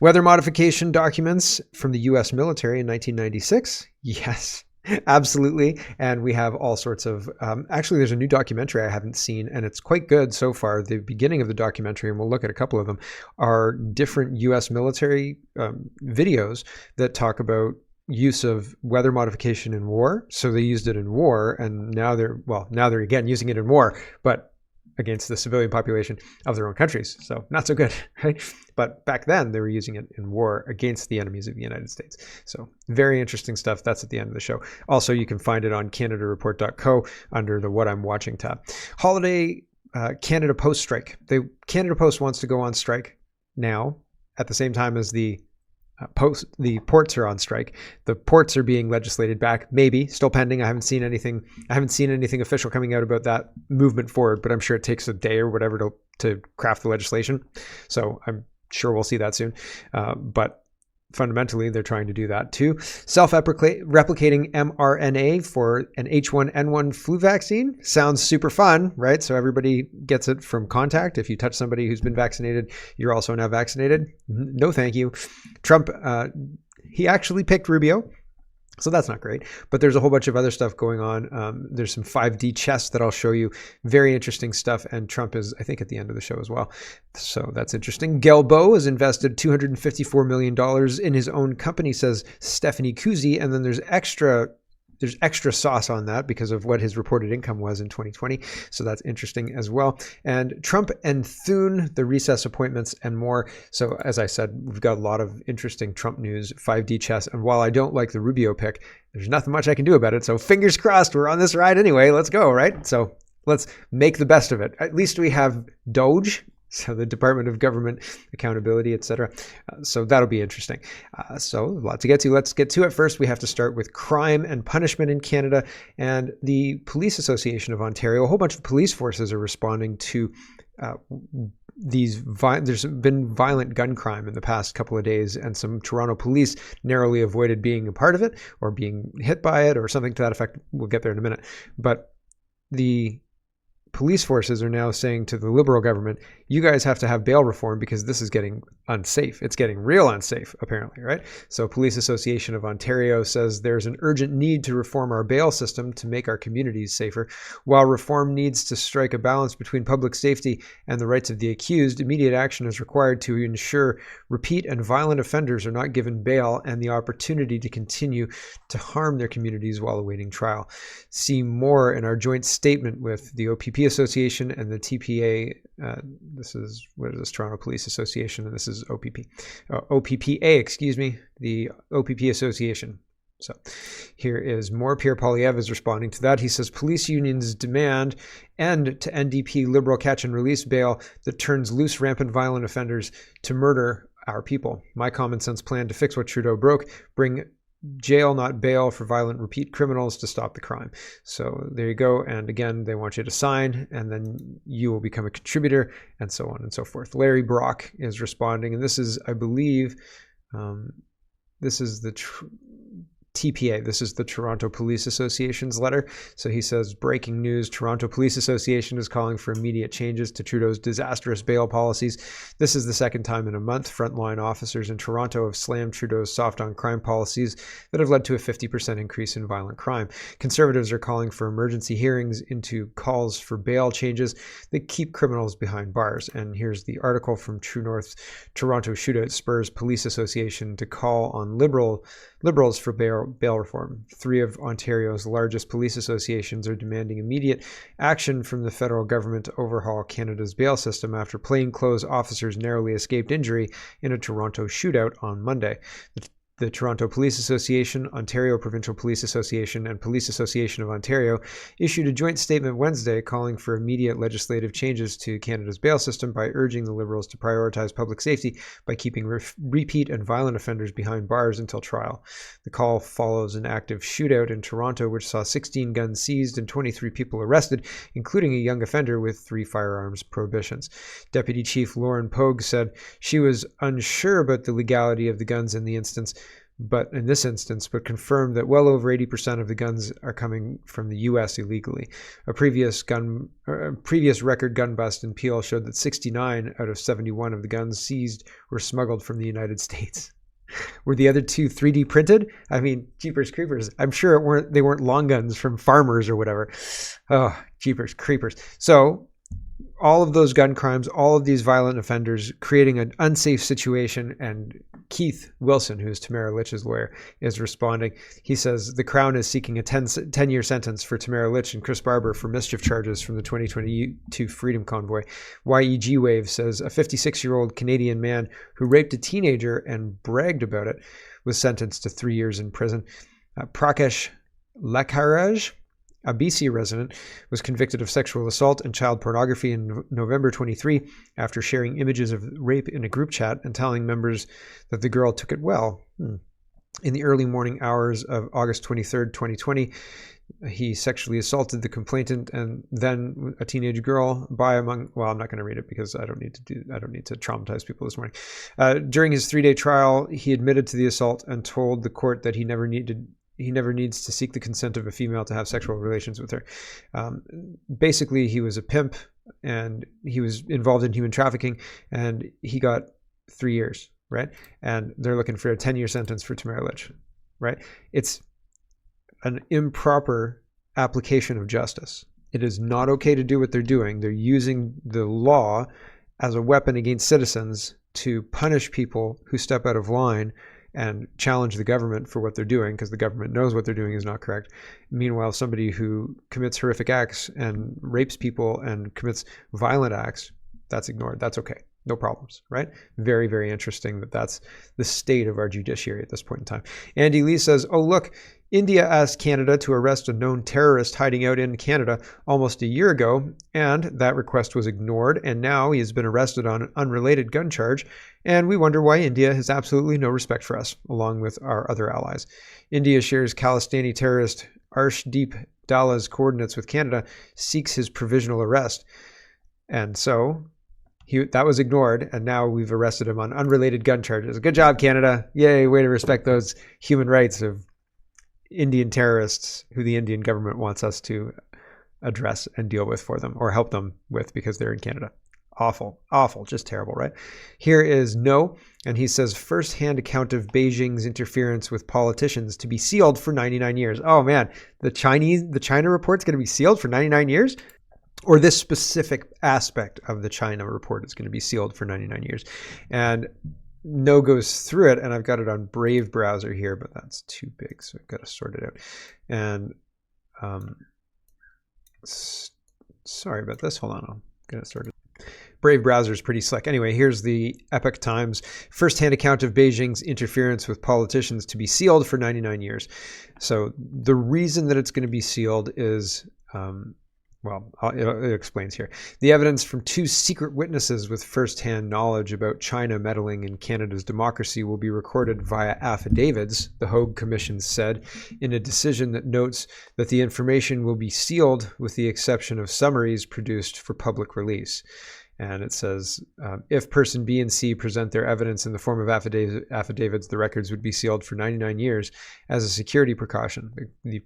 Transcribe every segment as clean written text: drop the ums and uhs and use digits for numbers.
Weather modification documents from the US military in 1996. Yes, absolutely. And we have all sorts of, actually, there's a new documentary I haven't seen, and it's quite good so far. The beginning of the documentary, and we'll look at a couple of them, are different US military videos that talk about use of weather modification in war. So they used it in war, and now they're again using it in war, but against the civilian population of their own countries. So not so good, right? But back then they were using it in war against the enemies of the United States. So very interesting stuff. That's at the end of the show. Also, you can find it on CanadaReport.co under the What I'm Watching tab. Holiday Canada Post strike. Canada Post wants to go on strike now at the same time as the ports are on strike. The ports are being legislated back, maybe still pending. I haven't seen anything official coming out about that movement forward, but I'm sure it takes a day or whatever to craft the legislation. So I'm sure we'll see that soon. But fundamentally, they're trying to do that too. Self-replicating mRNA for an H1N1 flu vaccine sounds super fun, right? So everybody gets it from contact. If you touch somebody who's been vaccinated, you're also now vaccinated. No, thank you. Trump, he actually picked Rubio. So that's not great, but there's a whole bunch of other stuff going on. There's some 5D chess that I'll show you. Very interesting stuff. And Trump is, I think, at the end of the show as well. So that's interesting. Guilbeault has invested $254 million in his own company, says Stephanie Kuzy. And then there's extra sauce on that because of what his reported income was in 2020. So that's interesting as well. And Trump and Thune, the recess appointments and more. So as I said, we've got a lot of interesting Trump news, 5D chess. And while I don't like the Rubio pick, there's nothing much I can do about it. So fingers crossed, we're on this ride anyway. Let's go, right? So let's make the best of it. At least we have Doge. So the Department of Government Accountability, etc. So that'll be interesting. So a lot to get to. Let's get to it. First, we have to start with crime and punishment in Canada. And the Police Association of Ontario, a whole bunch of police forces are responding to there's been violent gun crime in the past couple of days, and some Toronto police narrowly avoided being a part of it or being hit by it or something to that effect. We'll get there in a minute. But the police forces are now saying to the Liberal government, you guys have to have bail reform because this is getting unsafe. It's getting real unsafe, apparently, right? So Police Association of Ontario says there's an urgent need to reform our bail system to make our communities safer. While reform needs to strike a balance between public safety and the rights of the accused, immediate action is required to ensure repeat and violent offenders are not given bail and the opportunity to continue to harm their communities while awaiting trial. See more in our joint statement with the OPP Association and the TPA. This is Toronto Police Association, and this is OPPA, excuse me, the OPP Association. So here is more. Pierre Poilievre is responding to that. He says police unions demand end to NDP Liberal catch and release bail that turns loose rampant violent offenders to murder our people. My common sense plan to fix what Trudeau broke, bring jail, not bail, for violent repeat criminals to stop the crime. So there you go. And again, they want you to sign, and then you will become a contributor, and so on and so forth. Larry Brock is responding, and this is, I believe, this is the TPA. This is the Toronto Police Association's letter. So he says, breaking news, Toronto Police Association is calling for immediate changes to Trudeau's disastrous bail policies. This is the second time in a month frontline officers in Toronto have slammed Trudeau's soft on crime policies that have led to a 50% increase in violent crime. Conservatives are calling for emergency hearings into calls for bail changes that keep criminals behind bars. And here's the article from True North. Toronto shootout spurs Police Association to call on Liberals for bail reform. 3 of Ontario's largest police associations are demanding immediate action from the federal government to overhaul Canada's bail system after plainclothes officers narrowly escaped injury in a Toronto shootout on Monday. The Toronto Police Association, Ontario Provincial Police Association, and Police Association of Ontario issued a joint statement Wednesday calling for immediate legislative changes to Canada's bail system by urging the Liberals to prioritize public safety by keeping repeat and violent offenders behind bars until trial. The call follows an active shootout in Toronto, which saw 16 guns seized and 23 people arrested, including a young offender with 3 firearms prohibitions. Deputy Chief Lauren Pogue said she was unsure about the legality of the guns in the instance, but in this instance, but confirmed that well over 80% of the guns are coming from the U.S. illegally. A previous record gun bust in Peel showed that 69 out of 71 of the guns seized were smuggled from the United States. Were the other two 3D printed? I mean, jeepers creepers. I'm sure they weren't long guns from farmers or whatever. Oh, jeepers creepers. So all of those gun crimes, all of these violent offenders creating an unsafe situation, and Keith Wilson, who's Tamara Litch's lawyer, is responding. He says the Crown is seeking a 10-year sentence for Tamara Litch and Chris Barber for mischief charges from the 2022 Freedom Convoy. YEG Wave says a 56-year-old Canadian man who raped a teenager and bragged about it was sentenced to 3 years in prison. Prakash Lakharaj, a BC resident, was convicted of sexual assault and child pornography in November 23 after sharing images of rape in a group chat and telling members that the girl took it well. In the early morning hours of August 23rd, 2020, he sexually assaulted the complainant and then a teenage girl well, I'm not going to read it because I don't need to traumatize people this morning. During his 3-day trial, he admitted to the assault and told the court that he never needs to seek the consent of a female to have sexual relations with her. Basically, he was a pimp and he was involved in human trafficking, and he got 3 years, right? And they're looking for a 10-year sentence for Tamara Litch, right? It's an improper application of justice. It is not okay to do what they're doing. They're using the law as a weapon against citizens to punish people who step out of line and challenge the government for what they're doing, because the government knows what they're doing is not correct. Meanwhile, somebody who commits horrific acts and rapes people and commits violent acts, that's ignored. That's okay. No problems, right? Very, very interesting that that's the state of our judiciary at this point in time. Andy Lee says, oh, look, India asked Canada to arrest a known terrorist hiding out in Canada almost a year ago, and that request was ignored, and now he has been arrested on an unrelated gun charge, and we wonder why India has absolutely no respect for us, along with our other allies. India shares Khalistani terrorist Arshdeep Dalla's coordinates with Canada, seeks his provisional arrest, and so that was ignored, and now we've arrested him on unrelated gun charges. Good job, Canada. Yay, way to respect those human rights of Indian terrorists who the Indian government wants us to address and deal with for them, or help them with, because they're in Canada. Awful, awful, just terrible, right? Here is No, and he says, first-hand account of Beijing's interference with politicians to be sealed for 99 years. Oh man, the China report's going to be sealed for 99 years? Or this specific aspect of the China report is going to be sealed for 99 years. And No goes through it, and I've got it on Brave browser here, but that's too big, so I've got to sort it out. And sorry about this. Hold on, I'll get it sorted. Brave browser is pretty slick. Anyway, here's the Epoch Times first-hand account of Beijing's interference with politicians to be sealed for 99 years. So the reason that it's going to be sealed is well, it explains here. The evidence from 2 secret witnesses with first-hand knowledge about China meddling in Canada's democracy will be recorded via affidavits, the Hogue Commission said, in a decision that notes that the information will be sealed with the exception of summaries produced for public release. And it says, if person B and C present their evidence in the form of affidavits, the records would be sealed for 99 years as a security precaution, the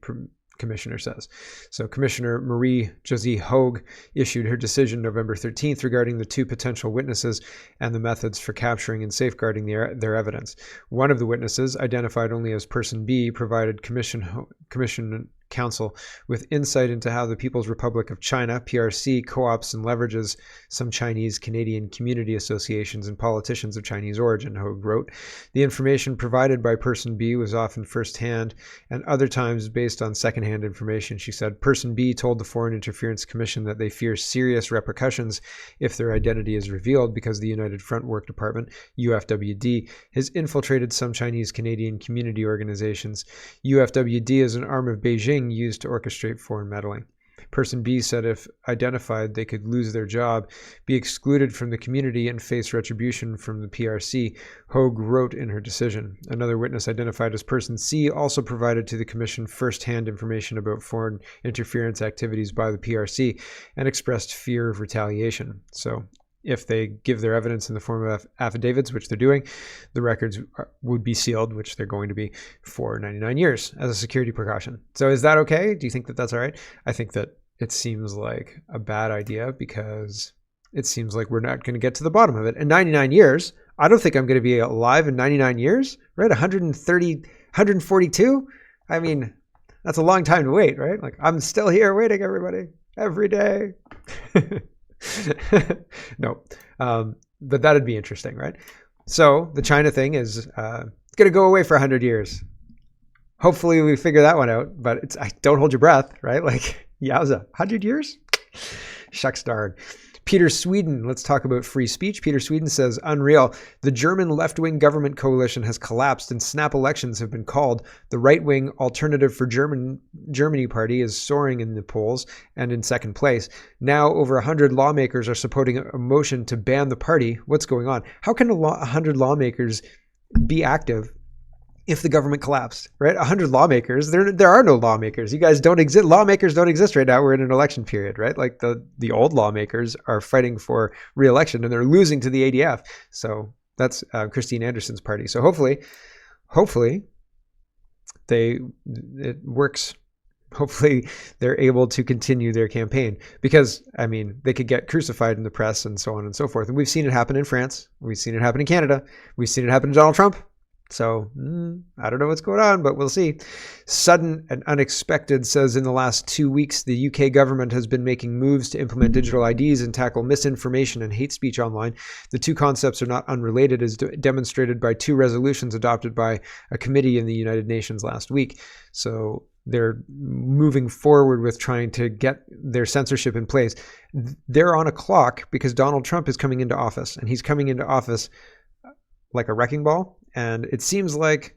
commissioner says. So Commissioner Marie-Josée Hogue issued her decision November 13th regarding the 2 potential witnesses and the methods for capturing and safeguarding their evidence. One of the witnesses, identified only as person B, provided Commission Council with insight into how the People's Republic of China, PRC, co-ops and leverages some Chinese Canadian community associations and politicians of Chinese origin, Hogue wrote. The information provided by person B was often first-hand and other times based on second-hand information, she said. Person B told the Foreign Interference Commission that they fear serious repercussions if their identity is revealed because the United Front Work Department, UFWD, has infiltrated some Chinese Canadian community organizations. UFWD is an arm of Beijing used to orchestrate foreign meddling. Person B said if identified, they could lose their job, be excluded from the community, and face retribution from the PRC, Hogue wrote in her decision. Another witness identified as person C also provided to the commission first-hand information about foreign interference activities by the PRC and expressed fear of retaliation. So if they give their evidence in the form of affidavits, which they're doing, the records would be sealed, which they're going to be, for 99 years as a security precaution. So is that okay? Do you think that that's all right? I think that it seems like a bad idea because it seems like we're not going to get to the bottom of it. In 99 years, I don't think I'm going to be alive in 99 years, right? 130, 142? I mean, that's a long time to wait, right? Like, I'm still here waiting, everybody, every day. No, but that'd be interesting, right? So the China thing is it's going to go away for 100 years. Hopefully we figure that one out, but don't hold your breath, right? Like, yowza, 100 years? Shucks darn. Peter Sweden, let's talk about free speech. Peter Sweden says, unreal. The German left-wing government coalition has collapsed and snap elections have been called. The right-wing Alternative for Germany party is soaring in the polls and in second place. Now over 100 lawmakers are supporting a motion to ban the party. What's going on? How can 100 lawmakers be active if the government collapsed, right? 100 lawmakers, there are no lawmakers. You guys don't exist. Lawmakers don't exist right now. We're in an election period, right? Like the old lawmakers are fighting for re-election and they're losing to the ADF. So that's Christine Anderson's party. So hopefully it works. Hopefully they're able to continue their campaign because, I mean, they could get crucified in the press and so on and so forth. And we've seen it happen in France. We've seen it happen in Canada. We've seen it happen to Donald Trump. So I don't know what's going on, but we'll see. Sudden and unexpected says in the last 2 weeks, the UK government has been making moves to implement digital IDs and tackle misinformation and hate speech online. The two concepts are not unrelated, as demonstrated by 2 resolutions adopted by a committee in the United Nations last week. So they're moving forward with trying to get their censorship in place. They're on a clock because Donald Trump is coming into office, and he's coming into office like a wrecking ball. And it seems like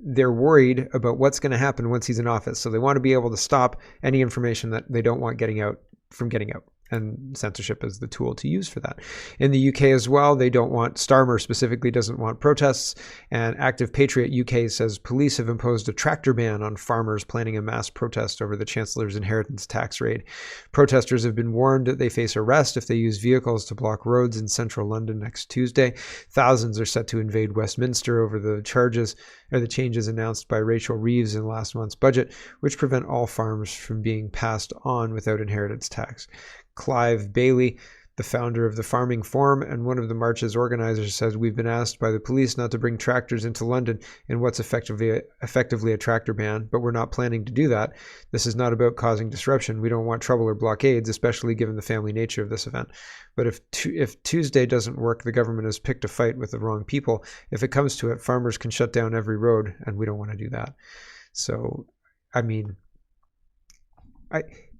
they're worried about what's going to happen once he's in office. So they want to be able to stop any information that they don't want getting out from getting out. And censorship is the tool to use for that. In the UK as well, they don't want, Starmer specifically doesn't want protests. And Active Patriot UK says police have imposed a tractor ban on farmers planning a mass protest over the Chancellor's inheritance tax raid. Protesters have been warned that they face arrest if they use vehicles to block roads in central London next Tuesday. Thousands are set to invade Westminster over the changes announced by Rachel Reeves in last month's budget, which prevent all farms from being passed on without inheritance tax. Clive Bailey, the founder of the Farming Forum and one of the march's organizers, says, we've been asked by the police not to bring tractors into London in what's effectively a tractor ban, but we're not planning to do that. This is not about causing disruption. We don't want trouble or blockades, especially given the family nature of this event. But if Tuesday doesn't work, the government has picked a fight with the wrong people. If it comes to it, farmers can shut down every road, and we don't want to do that. So, I mean,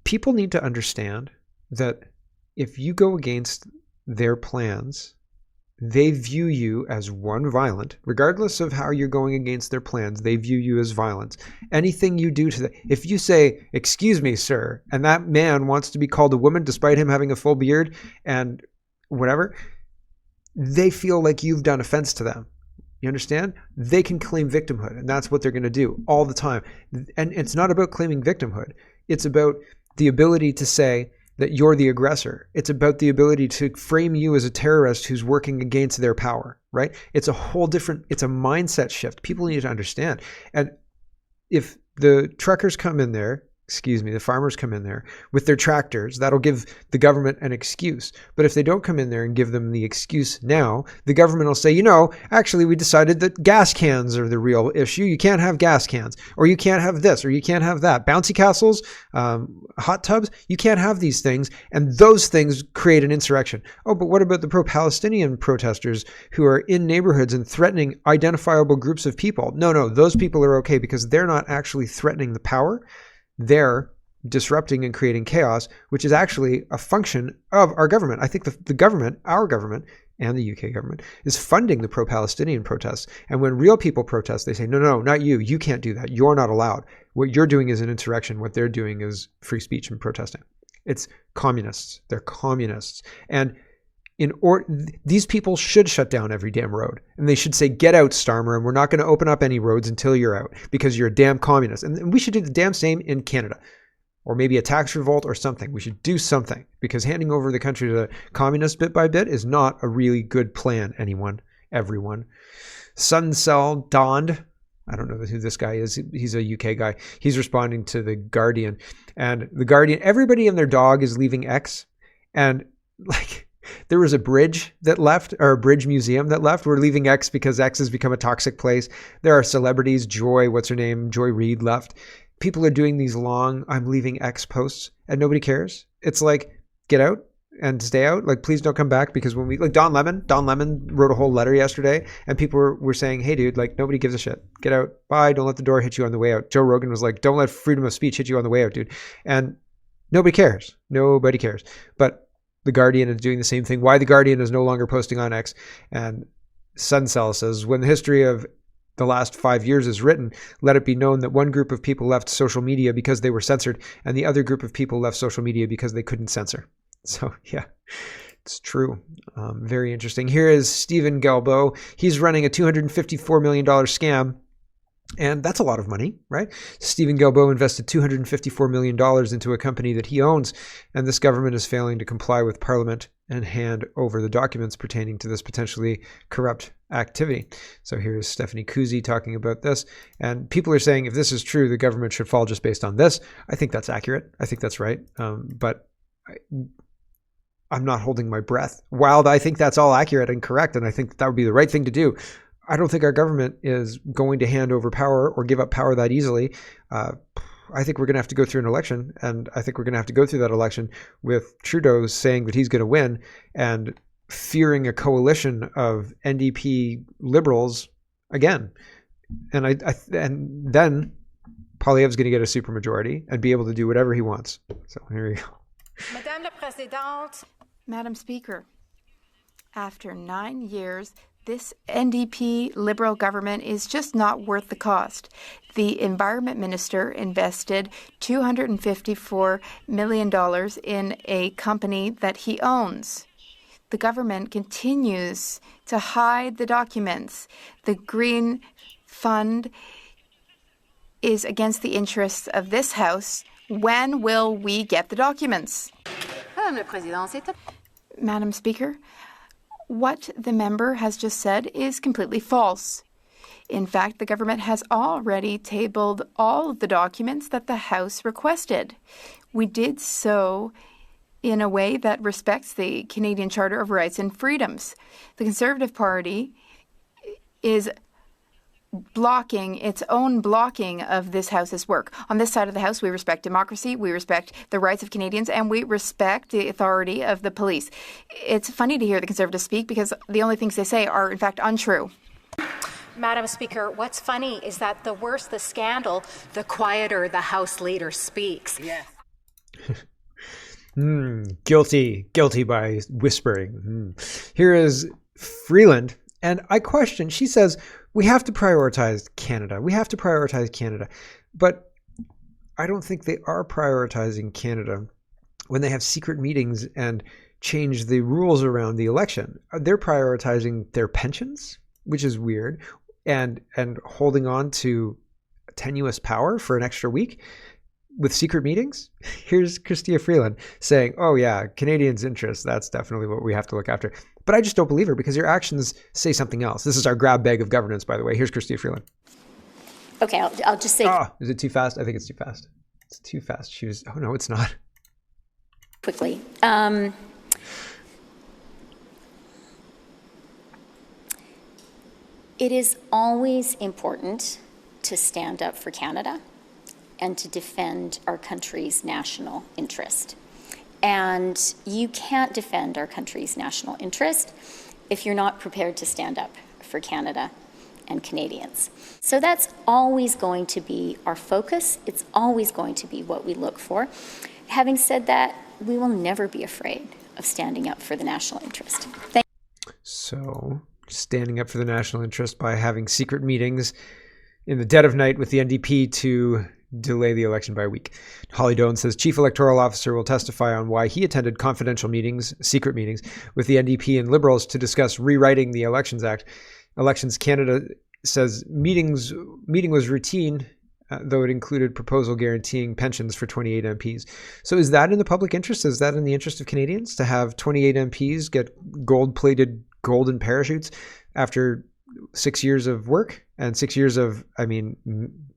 people need to understand that if you go against their plans, they view you as one, violent. Regardless of how you're going against their plans, they view you as violent. Anything you do to them, if you say, excuse me, sir, and that man wants to be called a woman despite him having a full beard and whatever, they feel like you've done offense to them. You understand? They can claim victimhood, and that's what they're going to do all the time. And it's not about claiming victimhood. It's about the ability to say that you're the aggressor. It's about the ability to frame you as a terrorist who's working against their power, right? It's a whole different, it's a mindset shift. People need to understand. And if the truckers come in there, the farmers come in there with their tractors, that'll give the government an excuse. But if they don't come in there and give them the excuse now, the government will say, actually we decided that gas cans are the real issue. You can't have gas cans, or you can't have this, or you can't have that. Bouncy castles, hot tubs, you can't have these things. And those things create an insurrection. Oh, but what about the pro-Palestinian protesters who are in neighborhoods and threatening identifiable groups of people? No, those people are okay because they're not actually threatening the power. They're disrupting and creating chaos, which is actually a function of our government. I think the government, our government, and the UK government is funding the pro-Palestinian protests. And when real people protest, they say, no, not you. You can't do that. You're not allowed. What you're doing is an insurrection. What they're doing is free speech and protesting. It's communists. They're communists. And these people should shut down every damn road. And they should say, get out, Starmer, and we're not going to open up any roads until you're out because you're a damn communist. And we should do the damn same in Canada or maybe a tax revolt or something. We should do something, because handing over the country to the communists bit by bit is not a really good plan, everyone. Suncell Dond, I don't know who this guy is. He's a UK guy. He's responding to The Guardian. And The Guardian, everybody and their dog is leaving X. And like, there was a bridge that left, or a bridge museum that left. We're leaving X because X has become a toxic place. There are celebrities. Joy, what's her name? Joy Reid left. People are doing these long, I'm leaving X posts, and nobody cares. It's like, get out and stay out. Like, please don't come back, because when we, like Don Lemon wrote a whole letter yesterday, and people were saying, hey dude, like, nobody gives a shit. Get out. Bye. Don't let the door hit you on the way out. Joe Rogan was like, don't let freedom of speech hit you on the way out, dude. And nobody cares. Nobody cares. But The Guardian is doing the same thing. Why The Guardian is no longer posting on X. And Suncell says, when the history of the last 5 years is written, let it be known that one group of people left social media because they were censored, and the other group of people left social media because they couldn't censor. So yeah, it's true. Very interesting. Here is Stephen Guilbeault. He's running a $254 million scam. And that's a lot of money, right? Stephen Guilbeault invested $254 million into a company that he owns, and this government is failing to comply with Parliament and hand over the documents pertaining to this potentially corrupt activity. So here's Stephanie Kuzy talking about this, and people are saying if this is true, the government should fall just based on this. I think that's accurate. I think that's right. But I'm not holding my breath. While I think that's all accurate and correct, and I think that would be the right thing to do, I don't think our government is going to hand over power or give up power that easily. I think we're going to have to go through an election, and I think we're going to have to go through that election with Trudeau saying that he's going to win and fearing a coalition of NDP Liberals again. And and then Poilievre's going to get a supermajority and be able to do whatever he wants. So here you go. Madame la Présidente. Madam Speaker, after 9 years, this NDP Liberal government is just not worth the cost. The Environment Minister invested $254 million in a company that he owns. The government continues to hide the documents. The Green Fund is against the interests of this House. When will we get the documents? Madam Speaker, what the member has just said is completely false. In fact, the government has already tabled all of the documents that the House requested. We did so in a way that respects the Canadian Charter of Rights and Freedoms. The Conservative Party is blocking its own blocking of this House's work. On this side of the House, we respect democracy, we respect the rights of Canadians, and we respect the authority of the police. It's funny to hear the Conservatives speak because the only things they say are, in fact, untrue. Madam Speaker, what's funny is that the worse the scandal, the quieter the House leader speaks. Yes. Guilty by whispering. Here is Freeland, and I question, she says, we have to prioritize Canada. We have to prioritize Canada. But I don't think they are prioritizing Canada when they have secret meetings and change the rules around the election. They're prioritizing their pensions, which is weird, and holding on to tenuous power for an extra week with secret meetings. Here's Chrystia Freeland saying, oh yeah, Canadians' interests, that's definitely what we have to look after. But I just don't believe her because your actions say something else. This is our grab bag of governance, by the way. Here's Chrystia Freeland. Okay, I'll just say... Is it too fast? I think it's too fast. It's too fast. She was... Oh, no, it's not. Quickly. It is always important to stand up for Canada and to defend our country's national interest. And you can't defend our country's national interest if you're not prepared to stand up for Canada and Canadians. So that's always going to be our focus. It's always going to be what we look for. Having said that, we will never be afraid of standing up for the national interest. So standing up for the national interest by having secret meetings in the dead of night with the NDP to delay the election by a week. Holly Doan says Chief Electoral Officer will testify on why he attended confidential meetings, secret meetings, with the NDP and Liberals to discuss rewriting the Elections Act. Elections Canada says meeting was routine though it included proposal guaranteeing pensions for 28 MPs. So is that in the public interest? Is that in the interest of Canadians to have 28 MPs get gold-plated golden parachutes after 6 years of work and 6 years of,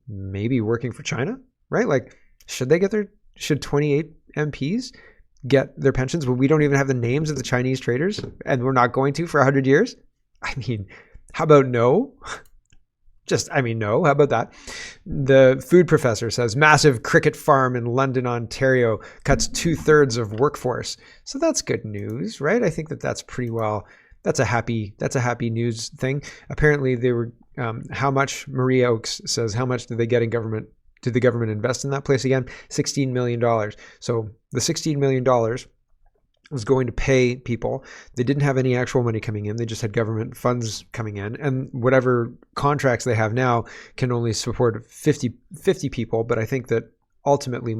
maybe working for China, right? Like, should 28 MPs get their pensions when we don't even have the names of the Chinese traders and we're not going to for 100 years? How about no? No. How about that? The food professor says massive cricket farm in London, Ontario cuts 2/3 of workforce. So that's good news, right? I think that's pretty well. That's a happy news thing. Apparently they were, how much, Maria Oakes says, how much did they get in government? Did the government invest in that place again? $16 million. So the $16 million was going to pay people. They didn't have any actual money coming in. They just had government funds coming in. And whatever contracts they have now can only support 50 people. But I think that ultimately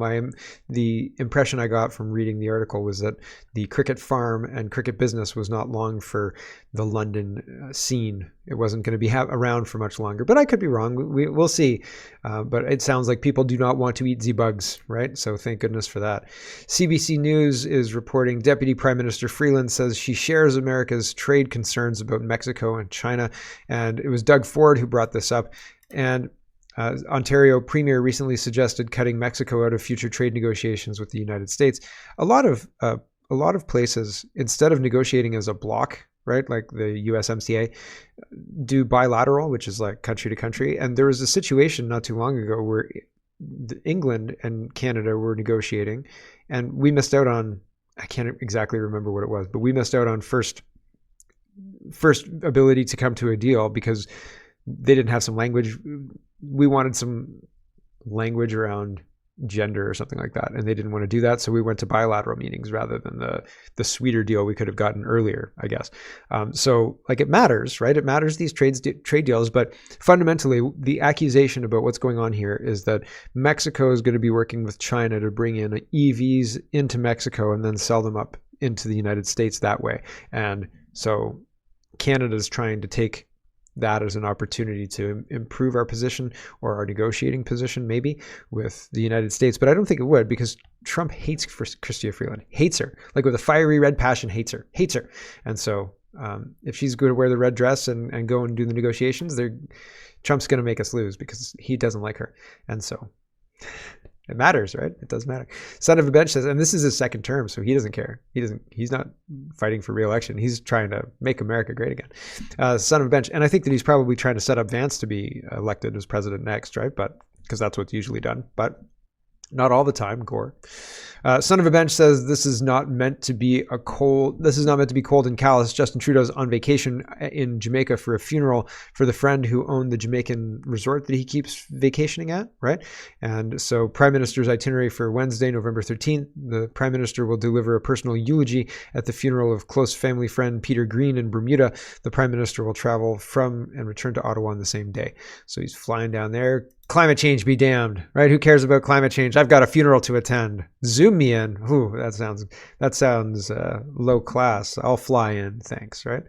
the impression I got from reading the article was that the cricket farm and cricket business was not long for the London scene. It wasn't going to be around for much longer, but I could be wrong. We'll see. But it sounds like people do not want to eat Z-bugs, right? So thank goodness for that. CBC News is reporting Deputy Prime Minister Freeland says she shares America's trade concerns about Mexico and China. And it was Doug Ford who brought this up. And Ontario Premier recently suggested cutting Mexico out of future trade negotiations with the United States. A lot of places, instead of negotiating as a bloc, right, like the USMCA, do bilateral, which is like country to country. And there was a situation not too long ago where England and Canada were negotiating, and we missed out on, I can't exactly remember what it was, but we missed out on first ability to come to a deal because they didn't have some language. We wanted some language around gender or something like that, and they didn't want to do that. So we went to bilateral meetings rather than the sweeter deal we could have gotten earlier, I guess. So like it matters, right? It matters, these trade deals, but fundamentally the accusation about what's going on here is that Mexico is going to be working with China to bring in EVs into Mexico and then sell them up into the United States that way. And so Canada's trying to take that as an opportunity to improve our position, or our negotiating position maybe, with the United States. But I don't think it would, because Trump hates Chrystia Freeland, hates her, like with a fiery red passion, hates her. And so if she's going to wear the red dress and go and do the negotiations, Trump's going to make us lose because he doesn't like her. And so it matters, right? It does matter. Son of a Bench says, and this is his second term, so he doesn't care. He's not fighting for re-election. He's trying to make America great again. Son of a Bench. And I think that he's probably trying to set up Vance to be elected as president next, right? But because that's what's usually done, but not all the time, Gore. Son of a Bench says this is not meant to be cold and callous. Justin Trudeau's on vacation in Jamaica for a funeral for the friend who owned the Jamaican resort that he keeps vacationing at, right? And so Prime Minister's itinerary for Wednesday, November 13th, the Prime Minister will deliver a personal eulogy at the funeral of close family friend Peter Green in Bermuda. The Prime Minister will travel from and return to Ottawa on the same day. So he's flying down there. Climate change be damned, right? Who cares about climate change? I've got a funeral to attend. Zoom me in. Ooh, that sounds low class. I'll fly in, thanks, right?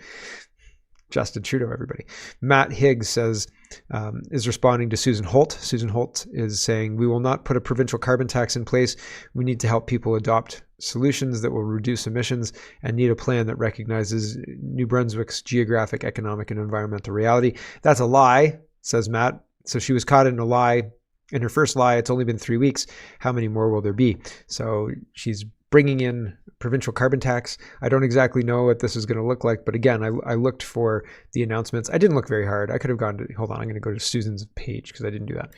Justin Trudeau, everybody. Matt Higgs says, is responding to Susan Holt. Susan Holt is saying, we will not put a provincial carbon tax in place. We need to help people adopt solutions that will reduce emissions and need a plan that recognizes New Brunswick's geographic, economic, and environmental reality. That's a lie, says Matt. So she was caught in a lie. In her first lie, it's only been 3 weeks. How many more will there be? So she's bringing in provincial carbon tax. I don't exactly know what this is going to look like. But again, I looked for the announcements. I didn't look very hard. I could have gone to, hold on, I'm going to go to Susan's page because I didn't do that.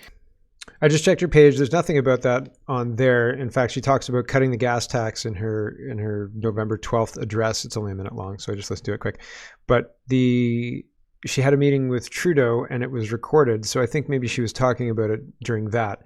I just checked her page. There's nothing about that on there. In fact, she talks about cutting the gas tax in her November 12th address. It's only a minute long, so let's do it quick. But she had a meeting with Trudeau and it was recorded. So I think maybe she was talking about it during that,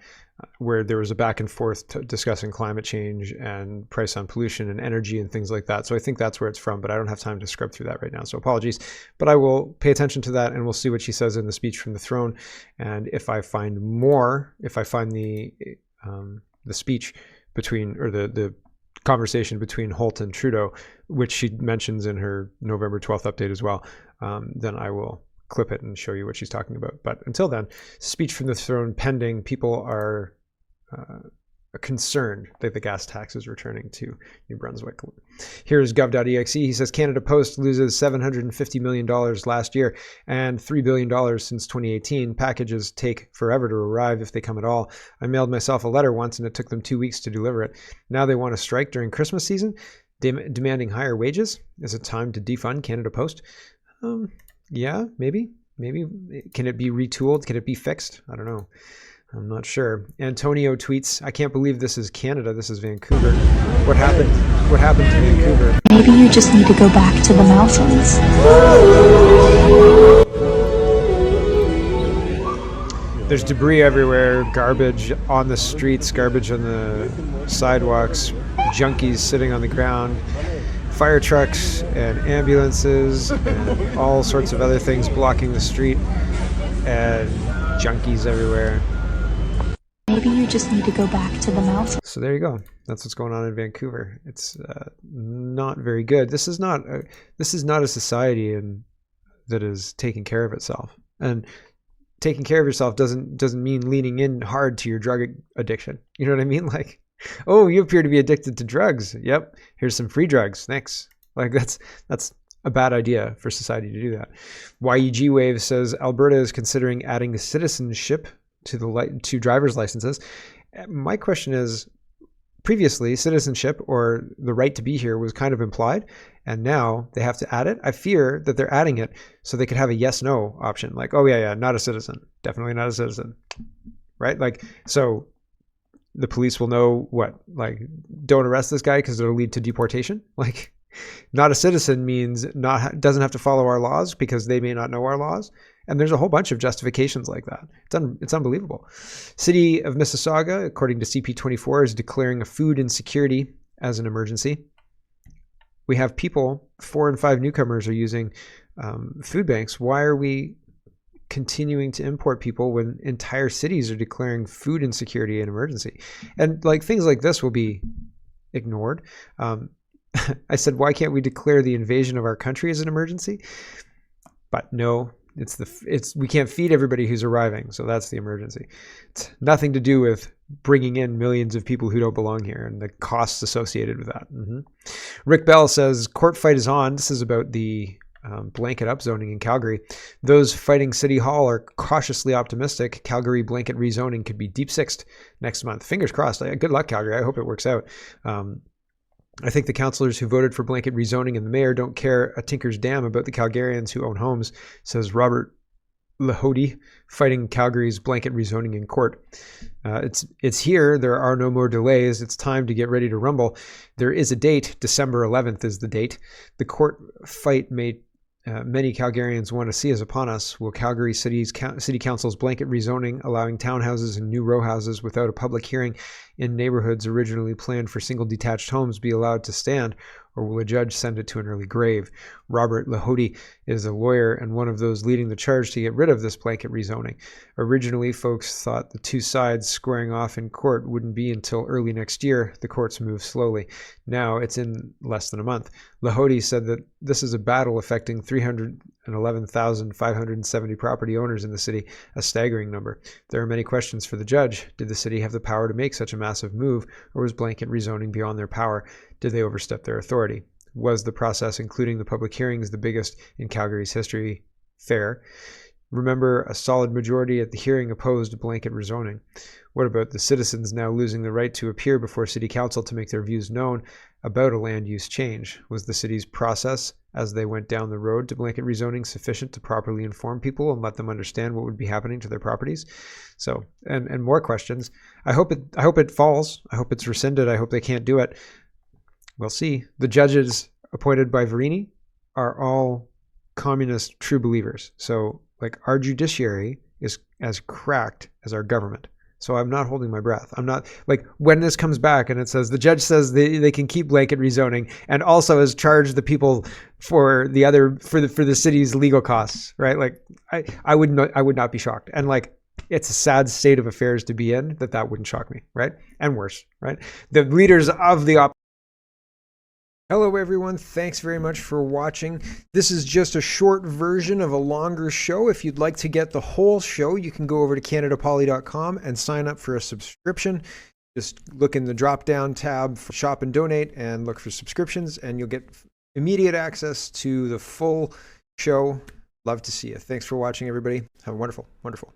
where there was a back and forth discussing climate change and price on pollution and energy and things like that. So I think that's where it's from, but I don't have time to scrub through that right now. So apologies, but I will pay attention to that and we'll see what she says in the speech from the throne. And if I find the speech between, or the conversation between Holt and Trudeau, which she mentions in her November 12th update as well, then I will clip it and show you what she's talking about. But until then, speech from the throne pending. People are concerned that the gas tax is returning to New Brunswick. Here's gov.exe. He says Canada Post loses $750 million last year and $3 billion since 2018. Packages take forever to arrive if they come at all. I mailed myself a letter once and it took them 2 weeks to deliver it. Now they want to strike during Christmas season, demanding higher wages. Is it time to defund Canada Post? Yeah, maybe. Can it be retooled? Can it be fixed? I don't know. I'm not sure. Antonio tweets, I can't believe this is Canada. This is Vancouver. What happened? What happened to Vancouver? Maybe you just need to go back to the mountains. There's debris everywhere, garbage on the streets, garbage on the sidewalks, junkies sitting on the ground, fire trucks and ambulances and all sorts of other things blocking the street, and junkies everywhere. Maybe you just need to go back to the mountains. So there you go. That's what's going on in Vancouver. It's not very good. This is not a society that is taking care of itself. And taking care of yourself doesn't mean leaning in hard to your drug addiction. You know what I mean? Like, oh, you appear to be addicted to drugs. Yep. Here's some free drugs. Thanks. Like that's a bad idea for society to do that. YEG Wave says Alberta is considering adding citizenship to driver's licenses. My question is, previously citizenship or the right to be here was kind of implied, and now they have to add it. I fear that they're adding it so they could have a yes/no option, like, oh yeah, not a citizen, definitely not a citizen, right? Like, so the police will know what, like, don't arrest this guy because it'll lead to deportation. Like, not a citizen means doesn't have to follow our laws because they may not know our laws. And there's a whole bunch of justifications like that. It's unbelievable. City of Mississauga, according to CP24, is declaring a food insecurity as an emergency. We have people, 4 and 5 newcomers are using food banks. Why are we continuing to import people when entire cities are declaring food insecurity an emergency? And like things like this will be ignored. I said, why can't we declare the invasion of our country as an emergency? But no. We can't feed everybody who's arriving, so that's the emergency. It's nothing to do with bringing in millions of people who don't belong here and the costs associated with that. Rick Bell says, court fight is on. This is about the blanket upzoning in Calgary. Those fighting City Hall are cautiously optimistic. Calgary blanket rezoning could be deep sixed next month. Fingers crossed. Good luck, Calgary. I hope it works out. I think the councillors who voted for blanket rezoning and the mayor don't care a tinker's damn about the Calgarians who own homes, says Robert Lahody, fighting Calgary's blanket rezoning in court. It's here. There are no more delays. It's time to get ready to rumble. There is a date. December 11th is the date. The court fight many Calgarians want to see is upon us. Will Calgary City Council's blanket rezoning, allowing townhouses and new row houses without a public hearing in neighborhoods originally planned for single detached homes, be allowed to stand, or will a judge send it to an early grave? Robert Lahody is a lawyer and one of those leading the charge to get rid of this blanket rezoning. Originally, folks thought the two sides squaring off in court wouldn't be until early next year. The courts move slowly. Now it's in less than a month. Lahody said that this is a battle affecting 311,570 property owners in the city, a staggering number. There are many questions for the judge. Did the city have the power to make such a massive move, or was blanket rezoning beyond their power? Did they overstep their authority? Was the process, including the public hearings, the biggest in Calgary's history, fair? Remember, a solid majority at the hearing opposed blanket rezoning. What about the citizens now losing the right to appear before City Council to make their views known about a land use change? Was the city's process, as they went down the road to blanket rezoning, sufficient to properly inform people and let them understand what would be happening to their properties? So, and more questions. I hope it falls. I hope it's rescinded. I hope they can't do it. We'll see. The judges appointed by Verini are all communist true believers. So, like, our judiciary is as cracked as our government. So I'm not holding my breath. I'm not, like, when this comes back and it says the judge says they can keep blanket rezoning and also has charged the people for the city's legal costs, right? Like, I would not be shocked. And like, it's a sad state of affairs to be in that wouldn't shock me, right? And worse, right? The leaders of the Hello everyone, thanks very much for watching. This is just a short version of a longer show. If you'd like to get the whole show, you can go over to canadapoly.com and sign up for a subscription. Just look in the drop-down tab for Shop and Donate and look for subscriptions, and you'll get immediate access to the full show. Love to see you. Thanks for watching, everybody. Have a wonderful, wonderful